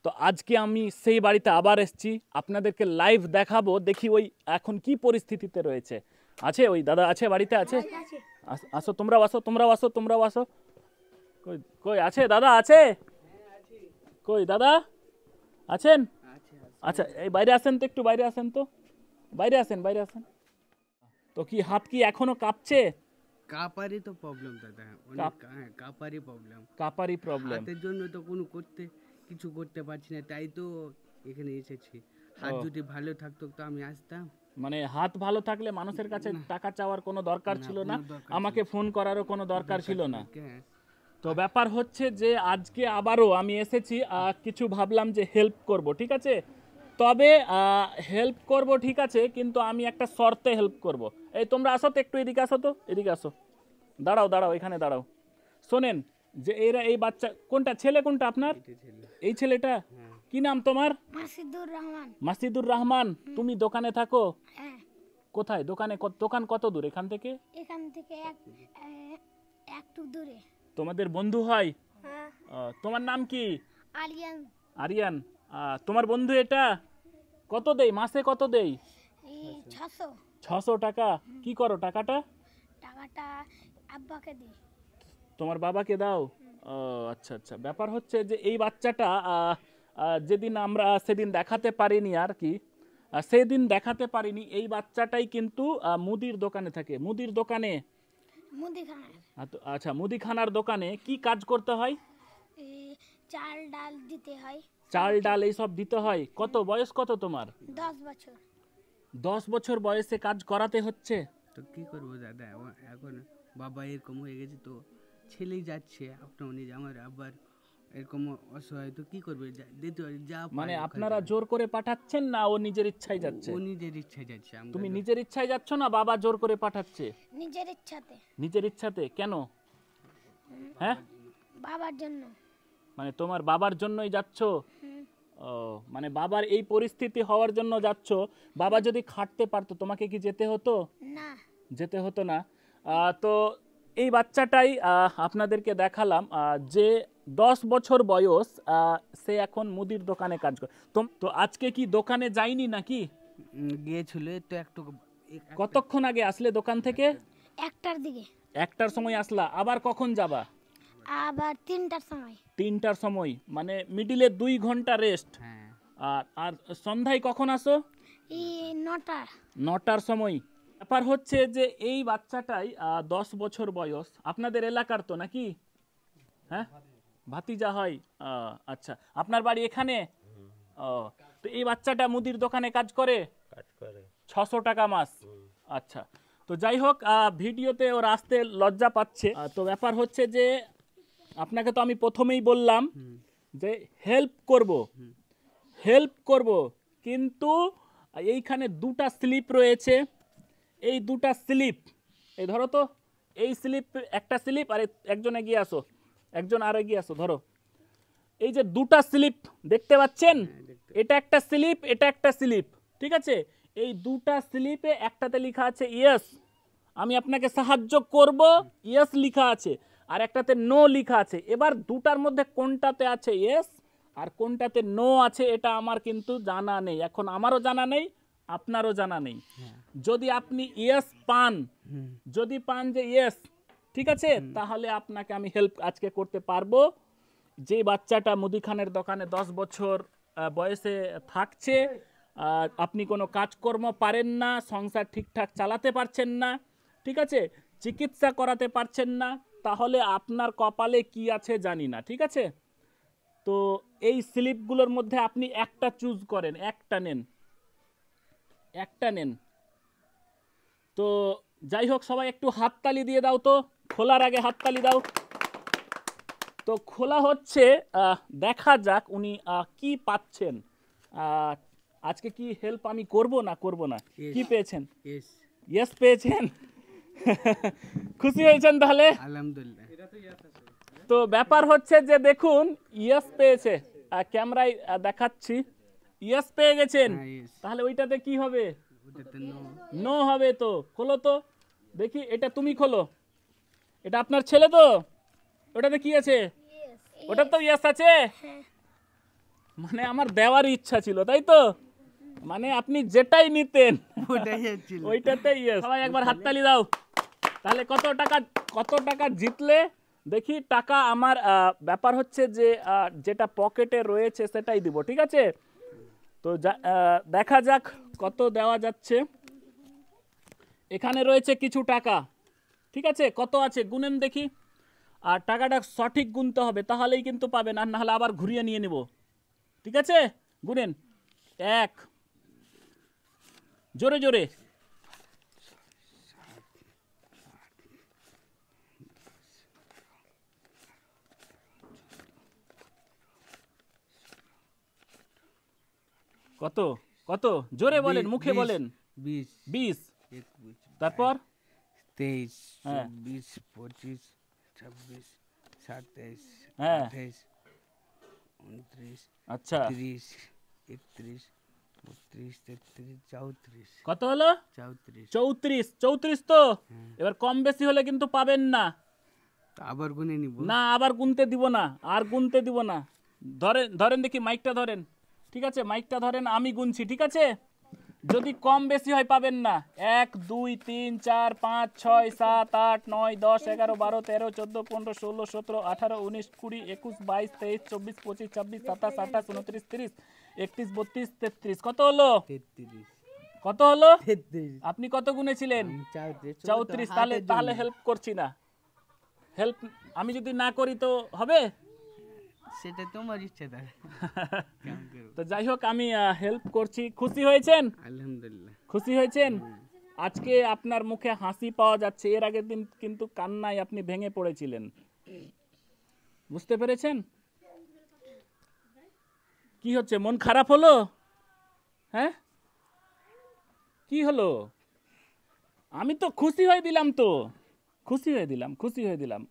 তো আজকে আমি সেই বাড়িতে আবার এসেছি, আপনাদেরকে লাইভ দেখাবো, দেখি ওই এখন কি পরিস্থিতিতে রয়েছে। আছে ওই দাদা আছে বাড়িতে আছে? আসো তোমরাও আসো, তোমরাও আসো, তোমরাও আসো। কই কই আছে দাদা? আছে কই দাদা আছেন? আচ্ছা এই বাইরে আসেন তো, একটু বাইরে আসেন তো, বাইরে আসেন, বাইরে আসেন। তো কি হাত কি এখনো কাঁপছে? কাপারি তো প্রবলেম দাদা, অনেক কাপারি প্রবলেম। কাপারি প্রবলেম? হাতের জন্য তো কিছু করতে পারছি না, তাই তো এখানে এসেছি। হাত যদি ভালো থাকতো তো আমি আসতাম। মানে হাত ভালো থাকলে মানুষের কাছে টাকা চাওয়ার কোনো দরকার ছিল না, আমাকে ফোন করারও কোনো দরকার ছিল না। তো ব্যাপার হচ্ছে যে আজকে আবারও আমি এসেছি, কিছু ভাবলাম যে হেল্প করব, ঠিক আছে? তবে হেল্প করব ঠিক আছে, কিন্তু আমি একটা শর্তে হেল্প করব। এই তোমরা আসো তো, একটু এদিকে আসো তো, এদিকে আসো, দাঁড়াও দাঁড়াও, এখানে দাঁড়াও। শোনেন যে এরা এই বাচ্চা কোনটা, ছেলে কোনটা আপনার? এই ছেলেটা। কি নাম তোমার? মাসিদুর রহমান। মাসিদুর রহমান। তুমি দোকানে থাকো? হ্যাঁ। কোথায় দোকানে? দোকান কত দূর এখান থেকে? এখান থেকে একটু দূরে। তোমাদের বন্ধু হয়? হ্যাঁ। তোমার নাম কি? আরিয়ান। আরিয়ান। তোমার বন্ধু এটা? কত দেই মাসে, কত দেই? 600। 600 টাকা। কি করো টাকাটা? টাকাটা আব্বাকে দিই। তোমার বাবাকে দাও? আচ্ছা আচ্ছা। ব্যাপার হচ্ছে যে এই বাচ্চাটা যেদিন আমরা সেদিন দেখাতে পারিনি আর কি, সেদিন দেখাতে পারিনি, এই বাচ্চাটাই কিন্তু মুদির দোকানে থাকে। মুদির দোকানে? মুদিখানার। আচ্ছা, মুদিখানার দোকানে কি কাজ করতে হয়? চাল ডাল দিতে হয়। চাল ডাল এইসব দিতে হয়। কত বয়স, কত তোমার? 10 বছর। 10 বছর বয়সে কাজ করাতে হচ্ছে। তো কি করবো দাদা, এখন বাবা এরকম হয়ে গেছে, তো ছেলেই যাচ্ছে আপনার নিজে, আমার আবার এরকম অসহায়, তো কি করবে, দিতে হয় যা। মানে আপনারা জোর করে পাঠাচ্ছেন না ও নিজের ইচ্ছায় যাচ্ছে? ও নিজের ইচ্ছায় যাচ্ছে। তুমি নিজের ইচ্ছায় যাচ্ছ না বাবা জোর করে পাঠাচ্ছে? নিজের ইচ্ছাতে। নিজের ইচ্ছাতে? কেন? হ্যাঁ, বাবার জন্য। মানে তোমার বাবার জন্যই যাচ্ছ? ও, মানে বাবার এই পরিস্থিতি হওয়ার জন্য যাচ্ছ। বাবা যদি খাটতে পারতো তোমাকে কি যেতে হতো? না, যেতে হতো না। তো এই বাচ্চাটাই আপনাদেরকে দেখালাম, যে 10 বছর বয়স, সে এখন মুদির দোকানে কাজ করে। তো আজকে কি দোকানে যায়নি নাকি? গিয়েছিল তো একটু। কতক্ষণ আগে আসলে দোকান থেকে? 1টার দিকে। 1টার সময় আসলা, আবার কখন যাবা? আবার 3টার সময়। 3টার সময়, মানে মিডিলে 2 ঘন্টা রেস্ট। আর সন্ধ্যায় কখন আসো? 9টার সময়। ব্যাপার হচ্ছে যে এই বাচ্চাটাই 10 বছর বয়স, আপনাদের এলাকার তো নাকি? হ্যাঁ, ভাতিজা হয়। আচ্ছা, আপনার বাড়ি এখানে? তো এই বাচ্চাটা মুদির দোকানে কাজ করে 600 টাকা মাস। আচ্ছা, তো যাই হোক, ভিডিওতে ওর আসতে লজ্জা পাচ্ছে। তো ব্যাপার হচ্ছে যে আপনাকে তো আমি প্রথমেই বললাম যে হেল্প করব, কিন্তু এইখানে 2টা স্লিপ রয়েছে। এই 2টা স্লিপ, এই ধরো তো, এই স্লিপ একটা স্লিপ, আর একজন এগিয়ে আসো, একজন আর এগিয়ে আসো, ধরো। এই যে 2টা স্লিপ দেখতে পাচ্ছেন, এটা একটা স্লিপ, এটা একটা স্লিপ, ঠিক আছে? এই 2টা স্লিপে একটাতে লেখা আছে ইয়েস, আমি আপনাকে সাহায্য করব, ইয়েস লেখা আছে, আর একটাতে নো লেখা আছে। এবার 2টার মধ্যে কোনটাতে আছে ইয়েস আর কোনটাতে নো আছে এটা আমার কিন্তু জানা নেই, এখন আমারও জানা নেই, আপনারও জানা নেই। যদি আপনি ইয়েস পান, যদি পান যে ইয়েস ঠিক আছে, তাহলে আপনাকে আমি হেল্প আজকে করতে পারবো। যে বাচ্চাটা মুদিখানের দোকানে 10 বছর বয়সে থাকছে, আপনি কোনো কাজকর্ম পারেন না, সংসার ঠিকঠাক চালাতে পারছেন না, ঠিক আছে, চিকিৎসা করাতে পারছেন না, তাহলে আপনার কপালে কি আছে জানি না, ঠিক আছে? তো এই স্লিপগুলোর মধ্যে আপনি একটা চুজ করেন, একটা নেন। তো যাই হোক, সবাই একটু হাততালি দিয়ে দাও তো, খোলার আগে হাততালি দাও। তো খোলা হচ্ছে, দেখা যাক উনি কি পাচ্ছেন। আজকে কি হেল্প আমি করব না? কি পেয়েছেন? ইয়েস পেয়েছেন? খুশি হয়েছেন তাহলে? আলহামদুলিল্লাহ। তো ব্যাপার হচ্ছে যে দেখুন, ইয়েস পেয়েছে, ক্যামেরায় দেখাচ্ছি, ইয়েস পেয়ে গেছেন। তাহলে ওইটাতে কি হবে? নো হবে। তো খোলো তো দেখি, এটা তুমি খোলো, এটা আপনার ছেলে তো, ওটাতে কি আছে? ওটা তো ইয়েস আছে। মানে আমার দেওয়ার ইচ্ছা ছিল, তাই তো? মানে আপনি যেটাই নিতেন ওটাই হচ্ছিল। ওইটাতে ইয়েস। সবাই একবার হাততালি দাও। তাহলে কত টাকা জিতলে দেখি? টাকা আমার ব্যাপার হচ্ছে যে যেটা পকেটে রয়েছে সেটাই দিব, ঠিক আছে? তো দেখা যাক কত দেওয়া যাচ্ছে। এখানে রয়েছে কিছু টাকা, ঠিক আছে? কত আছে গুনেন দেখি। আর টাকাটা সঠিক গুনতে হবে, তাহলেই কিন্তু পাবেন, আর না হলে আবার ঘুরিয়ে নিয়ে নেব, ঠিক আছে? গুনেন। 1, জোরে জোরে, কত কত জোরে বলেন, মুখে বলেন। 20, 20, 21, তারপর 23, হ্যাঁ। 24, 25, 26, 27, হ্যাঁ। 28, 29, আচ্ছা 30, 31, 32, 33, 34, কত হলো? 34। 34 তো? এবার কম বেশি হলে কিন্তু পাবেন না। তো আবার গুনে নিব। না, আবার গুনতে দিব না, আর গুনতে দিব না। ধরেন দেখি, মাইকটা ধরেন, ঠিক আছে? মাইকটা ধরেন, আমি গুনছি, ঠিক আছে? যদি কম বেশি হয় পাবেন না। 1, 2, 3, 4, 5, 6, 7, 8, 9, 10, 11, 12, 13, 14, 15, 16, 17, 18, 19, 20, 21, 22, 23, 24, 25, 26, 27, 28, 29, 30, 31, 32, 33। কত হলো? 33, কত হলো? 33, আপনি কত গুনেছিলেন? 34। 34। তাহলে হেল্প করছি না। হেল্প আমি যদি না করি তো হবে? সেটা তোমার ইচ্ছা দাদা। কেমন করবো? তো যাই হোক, আমি হেল্প করছি। খুশি হয়েছেন? আলহামদুলিল্লাহ। খুশি হয়েছেন? আজকে আপনার মুখে হাসি পাওয়া যাচ্ছে, এর আগের দিন কিন্তু কান্নায় আপনি ভেঙে পড়েছিলেন। বুঝতে পেরেছেন? কি হচ্ছে, মন খারাপ হলো? হ্যাঁ, কি হলো? আমি তো খুশি হয়ে দিলাম, তো খুশি হয়ে দিলাম।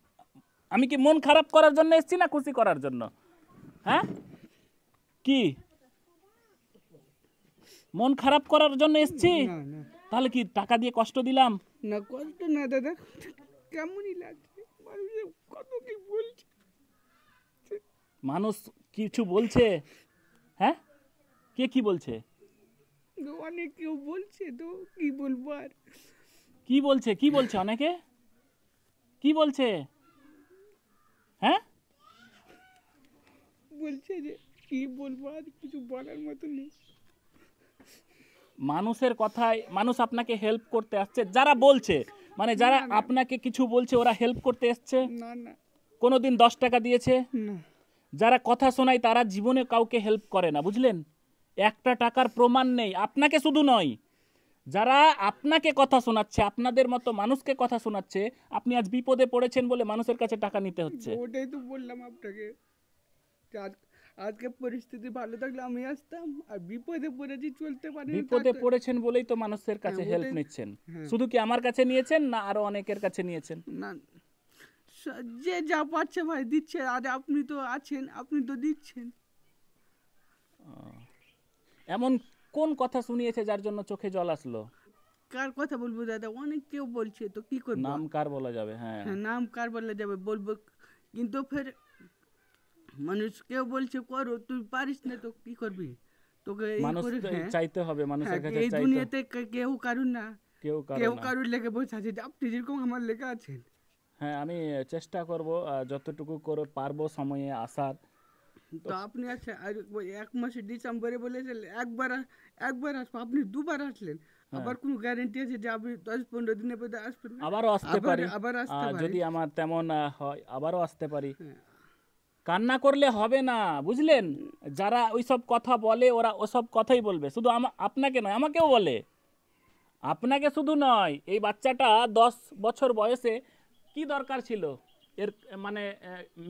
আমি কি মন খারাপ করার জন্য এসেছি না খুশি করার জন্য? হ্যাঁ, কি মন খারাপ করার জন্য এসেছি? না না তাহলে কি টাকা দিয়ে কষ্ট দিলাম? না, কষ্ট না দাদা, কেমনই লাগছে, মানুষে কত কি বলছে। মানুষ কিছু বলছে? হ্যাঁ, কে কি বলছে? তো অনেক কেউ বলছে, তো কি বলবো আর। কি বলছে অনেকে? কি বলছে? হ্যাঁ, বলছে যে কি বলবো, আর কিছু বলার মতো নেই। মানুষের কথায় মানুষ আপনাকে হেল্প করতে আসছে, যারা বলছে, মানে যারা আপনাকে কিছু বলছে ওরা হেল্প করতে এসছে? না না কোনোদিন 10 টাকা দিয়েছে? না, যারা কথা শোনায় তারা জীবনে কাউকে হেল্প করে না, বুঝলেন? একটা টাকার প্রমাণ নেই, আপনাকে শুধু নয়, যারা আপনাকে কথা শোনাচ্ছে, আপনাদের মতো মানুষকে কথা শোনাচ্ছে, আপনি আজ বিপদে পড়েছেন বলে মানুষের কাছে টাকা নিতে হচ্ছে। ওটাই তো বললাম আপনাকে, যে আজকে পরিস্থিতি ভালো থাকলে আমি আসতাম, আর বিপদে পড়েছি, চলতে পারি। বিপদে পড়েছেন বলেই তো মানুষের কাছে হ্যাঁ, হেল্প ওটাই। নিচ্ছেন। হ্যাঁ। শুধু কি আমার কাছে নিয়েছেন, না আরো অনেকের কাছে নিয়েছেন? না, যে যা পাচ্ছে ভাই দিচ্ছে, আর আপনি তো আছেন, আপনি তো দিচ্ছেন। এমন কোন কথা শুনিয়েছে যার জন্য চোখে জল আসলো? কার কথা বলবো দাদা, অনেক কেউ বলছে, তো কি করবো। নাম কার বলা যাবে? হ্যাঁ, হ্যাঁ, নাম কার বলা যাবে বলবো, কিন্তু ফের মানুষ কেউ বলছে করো, তুই পারিস না তো কি করবি, তোকে এই মানুষ করে। তো হ্যাঁ, চাইতে হবে, মানুষের হ্যাঁ, কাছে এই চাইতে। দুনিয়াতে কেউ কারুর না, কেউ কেউ না। কারুর লেগে বসে আছে, যে আপনি যেরকম আমার লেগে আছেন। হ্যাঁ, আমি চেষ্টা করব যতটুকু করে পারবো সময়ে আসার। তো আপনি আছে, আর ওই 1 মাসে ডিসেম্বরে বলেছেন একবার আসবো, আপনি 2বার আসলেন। আবার কোনো গ্যারেন্টি আছে যে আপনি 10-15 দিনের মধ্যে আসবেন না? আবারও আসতে পারি, আবার আসতে পারি। যদি আমার তেমন হয় আবারও আসতে পারি। হ্যাঁ। কান্না করলে হবে না, বুঝলেন? যারা ওইসব কথা বলে ওরা ওসব কথাই বলবে, শুধু আপনাকে নয়, আমাকেও বলে। আপনাকে শুধু নয়, এই বাচ্চাটা 10 বছর বয়সে কি দরকার ছিল এর? মানে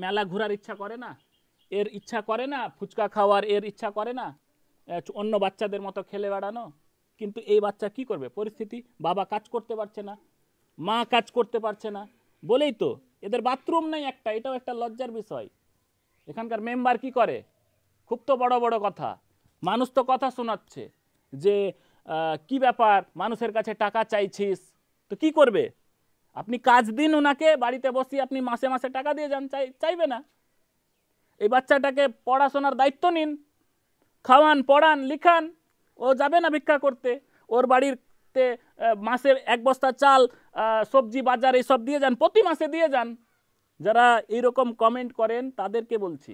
মেলা ঘোরার ইচ্ছা করে না? এর ইচ্ছা করে না ফুচকা খাওয়ার? এর ইচ্ছা করে না অন্য বাচ্চাদের মতো খেলে বেড়ানো? কিন্তু এই বাচ্চা কি করবে? পরিস্থিতি, বাবা কাজ করতে পারছে না, মা কাজ করতে পারছে না বলেই তো এদের বাথরুম নেই একটা। এটাও একটা লজ্জার বিষয়। এখানকার মেম্বার কি করে? খুব তো বড় বড় কথা, মানুষ তো কথা শোনাচ্ছে যে কি ব্যাপার, মানুষের কাছে টাকা চাইছিস, তো কি করবে? আপনি কাজ দিন ওনাকে, বাড়িতে বসিয়ে আপনি মাসে মাসে টাকা দিয়ে যান, চাইবে না। এই বাচ্চাটাকে পড়াশোনার দায়িত্ব নিন, খাওয়ান, পড়ান, লিখান। ও যাবে না ভিক্ষা করতে? ওর বাড়িতে মাসে 1 বস্তা চাল, সবজি বাজার এইসব দিয়ে যান, প্রতি মাসে দিয়ে যান। যারা এইরকম কমেন্ট করেন তাদেরকে বলছি,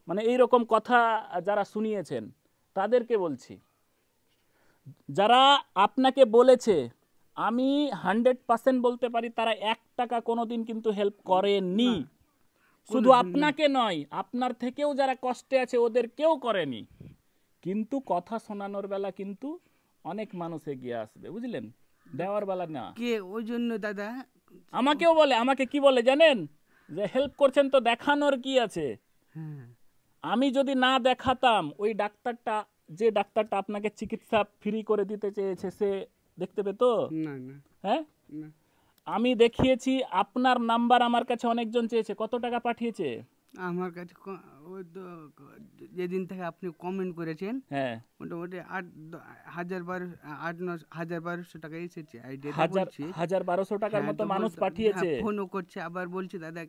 মানে এইরকম কথা যারা শুনিয়েছেন তাদেরকে বলছি, যারা আপনাকে বলেছে, আমি 100% বলতে পারি তারা 1 টাকা কোনোদিন কিন্তু হেল্প করেনি। শুধু আপনাকে নয়, আপনার থেকেও যারা কষ্টে আছে ওদেরকেও করেনি। কিন্তু কথা শোনানোর বেলা কিন্তু অনেক মানুষ এগিয়ে আসবে, বুঝলেন? দেওয়ার বেলা না। কে ওই জন্য দাদা আমাকেও বলে, আমাকে কি বলে জানেন? যে হেল্প করছেন তো দেখানোর কি আছে? হ্যাঁ আমি যদি না দেখাতাম, ওই ডাক্তারটা, যে ডাক্তারটা আপনাকে চিকিৎসা ফ্রি করে দিতে চেয়েছে, সে দেখতে পেতো? না না হ্যাঁ, না আমি দেখিয়েছি। আপনার নাম্বার আমার কাছে অনেকজন চেয়েছে, কত টাকা পাঠিয়েছে? আমার কাছে ওই তো যেদিন থেকে আপনি কমেন্ট করেছেন হ্যাঁ, মোটামুটি 8,000-1200 টাকা এসেছে আইডিয়াটা 1,000-1,200 টাকার মতো মানুষ পাঠিয়েছে। ফোনও করছে, আবার বলছে দাদা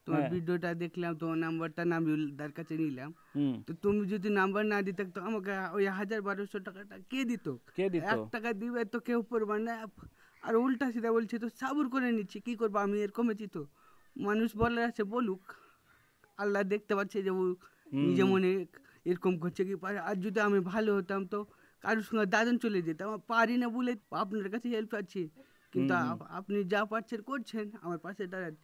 তোমার হ্যাঁ। ভিডিওটা দেখলাম, তোমার নাম্বারটা নাবিউলদার কাছে নিলাম, হুম, তো তুমি যদি নাম্বার না দিতে তো আমাকে ওই 1,000-1200 টাকাটা কে দিত? কে দিত? 1 টাকা দিবে তো কেউ পড়বে না, আর উল্টা সিধা বলছে তো সাবুর করে নিচ্ছি, কি করবো, আমি এরকম আছি তো। মানুষ বলে আছে বলুক, আল্লাহ দেখতে পাচ্ছে যে ও নিজে মনে এরকম করছে কি পারে। আর যদি আমি ভালো হতাম তো কারোর সঙ্গে দাদন চলে যেতাম, পারি না বলে আপনার কাছে হেল্প আছে, কিন্তু আপনি যা পারছেন করছেন, আমার পাশে দাঁড়ান।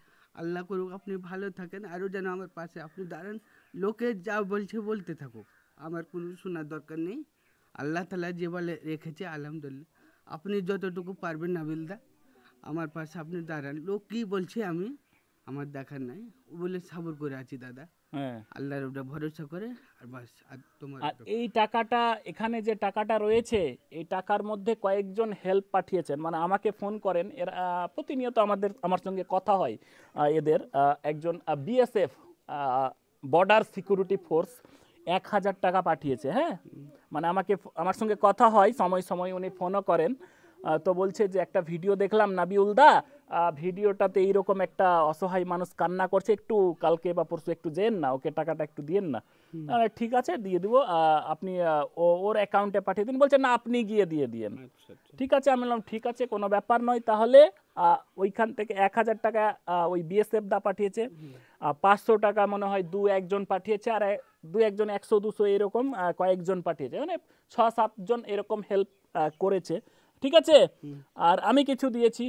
আল্লাহ করুক আপনি ভালো থাকেন, আরও যেন আমার পাশে আপনি দাঁড়ান। লোকে যা বলছে বলতে থাকুক, আমার কোনো শোনার দরকার নেই। আল্লাহ তাআলা যে বলে রেখেছে আলহামদুলিল্লাহ। আপনি যতটুকু পারবেন নাবিলদা আমার পাশে আপনি দাঁড়ান। লোক কী বলছে আমি আমার দেখার নাই, ও বলে সাবর করে আছি দাদা, হ্যাঁ। আল্লাহর উপরে ভরসা করে। আর বাস, আর তোমার আর এই টাকাটা, এখানে যে টাকাটা রয়েছে, এই টাকার মধ্যে কয়েকজন হেল্প পাঠিয়েছেন, মানে আমাকে ফোন করেন, এরা প্রতিনিয়ত আমার সঙ্গে কথা হয়। এদের একজন বিএসএফ, বর্ডার সিকিউরিটি ফোর্স, 1,000 টাকা পাঠিয়েছে। হ্যাঁ, মানে আমার সঙ্গে কথা হয়, সময় সময় উনি ফোনও করেন। তো বলছে যে একটা ভিডিও দেখলাম নাবিউলদা, ভিডিওটাতে এইরকম একটা অসহায় মানুষ কান্না করছে, একটু কালকে বা পরশু একটু যেন না, ওকে টাকাটা একটু দিয়েন না। ঠিক আছে, দিয়ে দিব, আপনি ওর অ্যাকাউন্টে পাঠিয়ে দিন। বলছে না, আপনি গিয়ে দিয়ে দিয়েন। ঠিক আছে, আমি বললাম ঠিক আছে, কোনো ব্যাপার নয়। তাহলে ওইখান থেকে 1,000 টাকা ওই বিএসএফ দা পাঠিয়েছে, 500 টাকা মনে হয় 2-1 জন পাঠিয়েছে, আর 2-1 জন 100-200 এরকম কয়েকজন পাঠিয়েছে, মানে 6-7 জন এরকম হেল্প করেছে। ঠিক আছে, আর আমি কিছু দিয়েছি,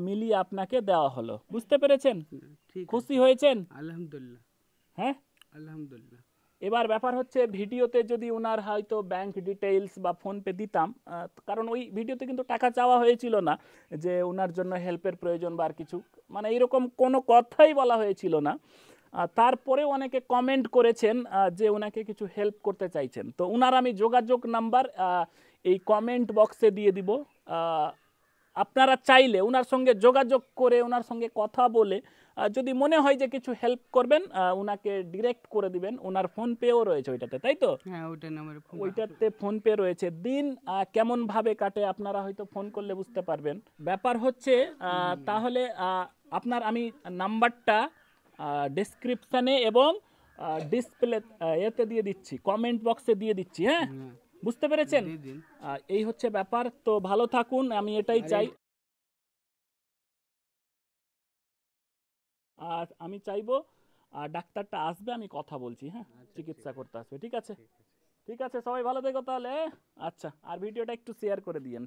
মিলিয়ে আপনাকে দেওয়া হলো। বুঝতে পেরেছেন? ঠিক খুশি হয়েছেন? আলহামদুলিল্লাহ, হ্যাঁ। আলহামদুলিল্লাহ। এবার ব্যাপার হচ্ছে, ভিডিওতে যদি ওনার হয়তো ব্যাংক ডিটেইলস বা ফোনপে দিতাম, কারণ ওই ভিডিওতে কিন্তু টাকা চাওয়া হয়েছিল না যে ওনার জন্য হেল্পের প্রয়োজন বা আর কিছু, মানে এরকম কোনো কথাই বলা হয়েছিল না। তারপরেও অনেকে কমেন্ট করেছেন যে ওনাকে কিছু হেল্প করতে চাইছেন। তো ওনার আমি যোগাযোগ নাম্বার এই কমেন্ট বক্সে দিয়ে দিব। আপনারা চাইলে ওনার সঙ্গে যোগাযোগ করে, ওনার সঙ্গে কথা বলে, যদি মনে হয় যে কিছু হেল্প করবেন, ওনাকে ডিরেক্ট করে দিবেন। ওনার ফোনপেও রয়েছে ওইটাতে, তাই তো? হ্যাঁ, ওইটা নাম্বার ফোন। ওইটাতে ফোনপে রয়েছে। দিন কেমন ভাবে কাটে আপনারা হয়তো ফোন করলে বুঝতে পারবেন। ব্যাপার হচ্ছে, তাহলে আপনার আমি নাম্বারটা ডেসক্রিপশানে এবং ডিসপ্লে এতে দিয়ে দিচ্ছি, কমেন্ট বক্সে দিয়ে দিচ্ছি। হ্যাঁ, বুঝতে পেরেছেন? দিয়ে দিন। এই হচ্ছে ব্যাপার। তো ভালো থাকুন, আমি এটাই চাই। আর আমি চাইবো ডাক্তারটা আসবে, আমি কথা বলছি। হ্যাঁ, চিকিৎসা করতে আসবে। ঠিক আছে, ঠিক আছে, সবাই ভালো থেকো তাহলে। আচ্ছা, আর ভিডিওটা একটু শেয়ার করে দিয়েন।